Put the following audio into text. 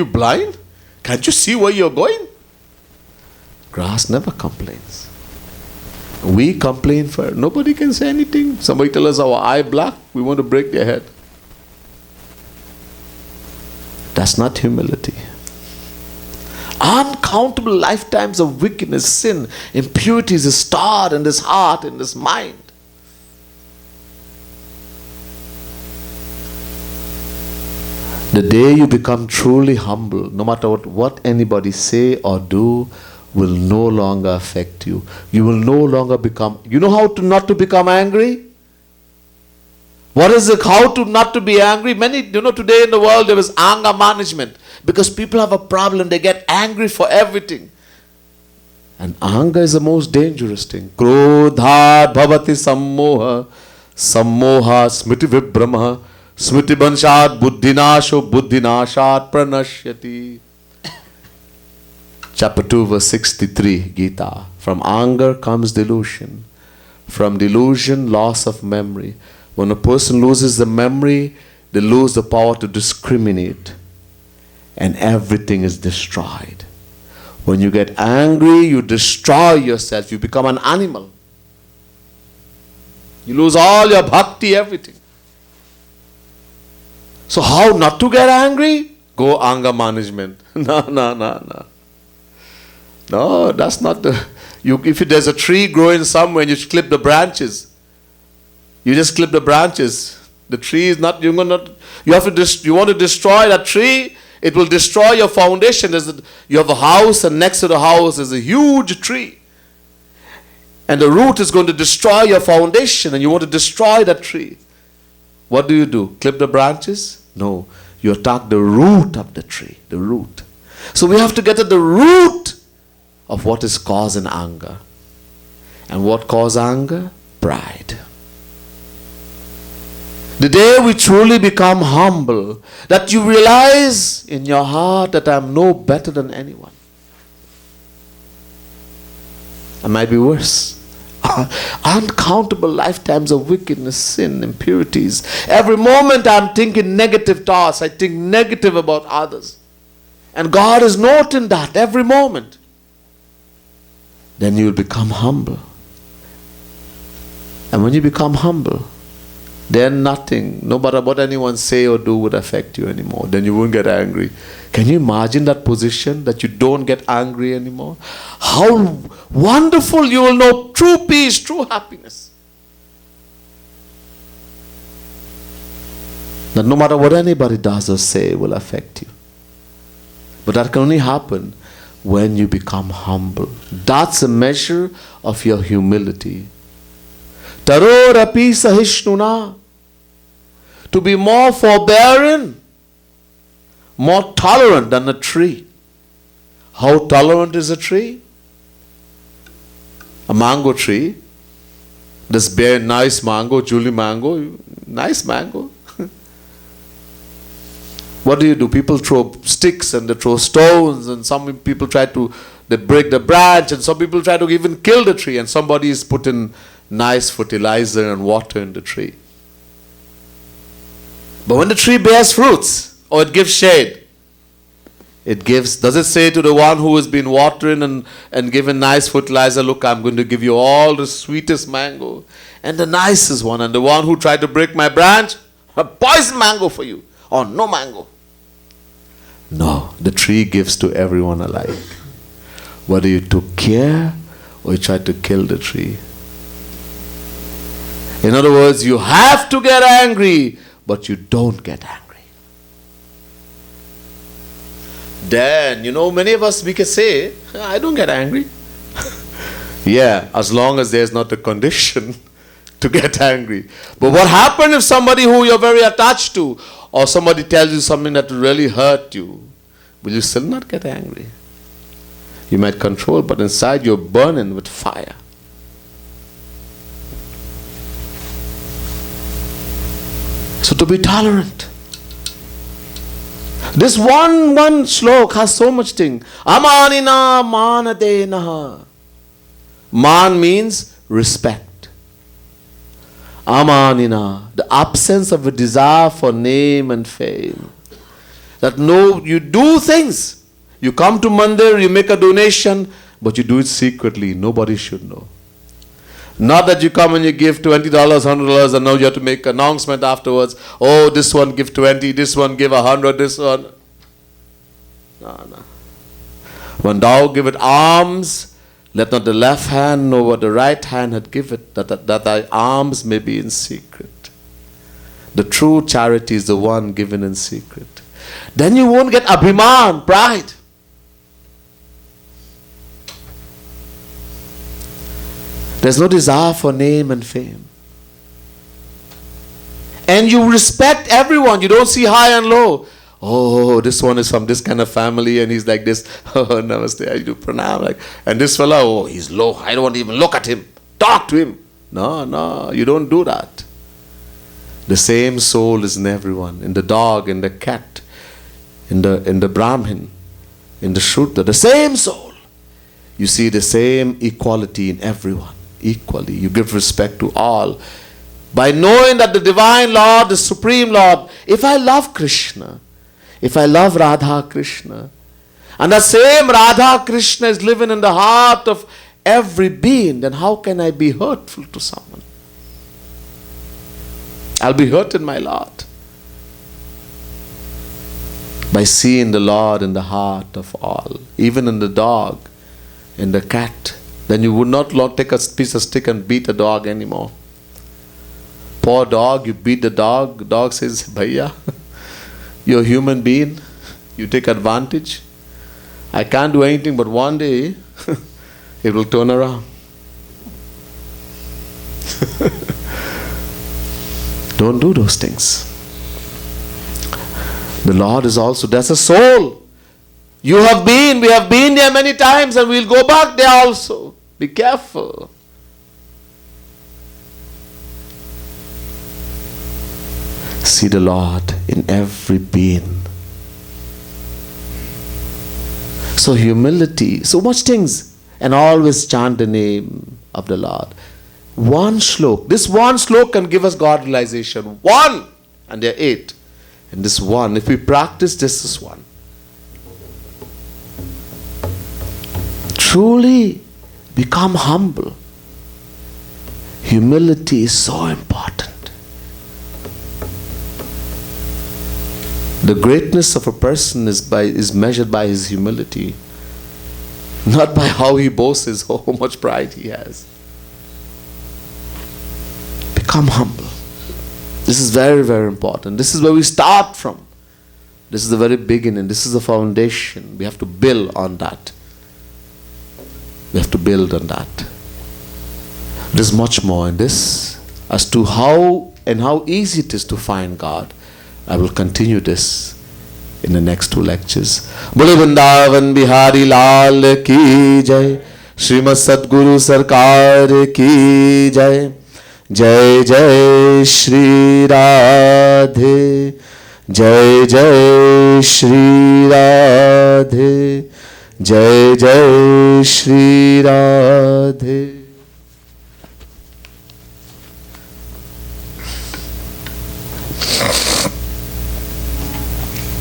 You blind? Can't you see where you're going? Grass never complains. We complain for nobody can say anything. Somebody tell us our eye black, we want to break their head. That's not humility. Uncountable lifetimes of wickedness, sin, impurities is stored in this heart, in this mind. The day you become truly humble, no matter what anybody say or do, will no longer affect you. You will no longer become, you know how to not to become angry? What is it? How to not to be angry? Many, today in the world there is anger management. Because people have a problem, they get angry for everything. And anger is the most dangerous thing. Krodha bhavati sammoha, sammoha smriti vibhrama, smriti banshat buddhinasho, buddhinashat pranashyati. Chapter 2 verse 63, Gita. From anger comes delusion. From delusion, loss of memory. When a person loses the memory, they lose the power to discriminate. And everything is destroyed. When you get angry, you destroy yourself. You become an animal. You lose all your bhakti, everything. So how not to get angry? Go anger management. No, that's not the... if there's a tree growing somewhere and you clip the branches, you just clip the branches. The tree is not... You want to destroy that tree, it will destroy your foundation. You have a house, and next to the house is a huge tree. And the root is going to destroy your foundation, and you want to destroy that tree. What do? Clip the branches? No. You attack the root of the tree, the root. So we have to get at the root of what is causing anger. And what causes anger? Pride. The day we truly become humble, that you realize in your heart that I am no better than anyone. I might be worse. Uncountable lifetimes of wickedness, sin, impurities. Every moment I'm thinking negative thoughts. I think negative about others. And God is noting that every moment. Then you will become humble. And when you become humble, then nothing, no matter what anyone say or do, would affect you anymore. Then you won't get angry. Can you imagine that position, that you don't get angry anymore? How wonderful! You will know true peace, true happiness. That no matter what anybody does or say will affect you. But that can only happen when you become humble. That's a measure of your humility. Tarorapi sahishnuna. To be more forbearing, more tolerant than a tree. How tolerant is a tree? A mango tree. This bear nice mango, Julie mango, nice mango. What do? People throw sticks and they throw stones, and some people they break the branch, and some people try to even kill the tree, and somebody is putting nice fertilizer and water in the tree. But when the tree bears fruits, or it gives shade, does it say to the one who has been watering and given nice fertilizer, look, I'm going to give you all the sweetest mango and the nicest one, and the one who tried to break my branch, a poison mango for you, or no mango? No, the tree gives to everyone alike. Whether you took care or you tried to kill the tree. In other words, you have to get angry, but you don't get angry. Then, many of us, we can say, I don't get angry. Yeah, as long as there's not a condition to get angry. But what happens if somebody who you're very attached to, or somebody tells you something that really hurt you, will you still not get angry? You might control, but inside you're burning with fire. So to be tolerant. This one slok has so much thing. Amanina manadenaha. Man means respect. Amanina, the absence of a desire for name and fame. That no, you do things. You come to mandir, you make a donation, but you do it secretly. Nobody should know. Not that you come and you give $20, $100, and now you have to make an announcement afterwards. Oh, this one give 20, this one give 100, this one. No. When thou givest alms, let not the left hand know what the right hand had given, that thy alms may be in secret. The true charity is the one given in secret. Then you won't get abhiman, pride. There's no desire for name and fame. And you respect everyone. You don't see high and low. Oh, this one is from this kind of family and he's like this. Oh, namaste, I do pranam. And this fellow, oh, he's low. I don't want to even look at him. Talk to him. No, you don't do that. The same soul is in everyone. In the dog, in the cat, in the Brahmin, in the Shudra. The same soul. You see the same equality in everyone. Equally. You give respect to all. By knowing that the Divine Lord, the Supreme Lord, if I love Krishna, if I love Radha Krishna, and the same Radha Krishna is living in the heart of every being, then how can I be hurtful to someone? I'll be hurt in my Lord. By seeing the Lord in the heart of all, even in the dog, in the cat, then you would not take a piece of stick and beat a dog anymore. Poor dog, you beat the dog. The dog says, Bhaiya, you're a human being. You take advantage. I can't do anything, but one day it will turn around. Don't do those things. The Lord is also, there's a soul. We have been there many times and we'll go back there also. Be careful. See the Lord in every being. So humility, so much things, and always chant the name of the Lord. One shlok. This one shlok can give us God realization. One! And there are 8. And this one, if we practice this one, truly become humble. Humility is so important. The greatness of a person is measured by his humility, not by how he boasts, how much pride he has. Become humble. This is very, very important. This is where we start from. This is the very beginning. This is the foundation. We have to build on that. We have to build on that. There's much more in this as to how easy it is to find God. I will continue this in the next 2 lectures. Bole Vrindavan Bihari Lal ki jai. Srimad Sadguru Sarkar ki jai. Jai Jai Shri Radhe. Jai Jai Shri Radhe. Jai Jai Shri Radhe.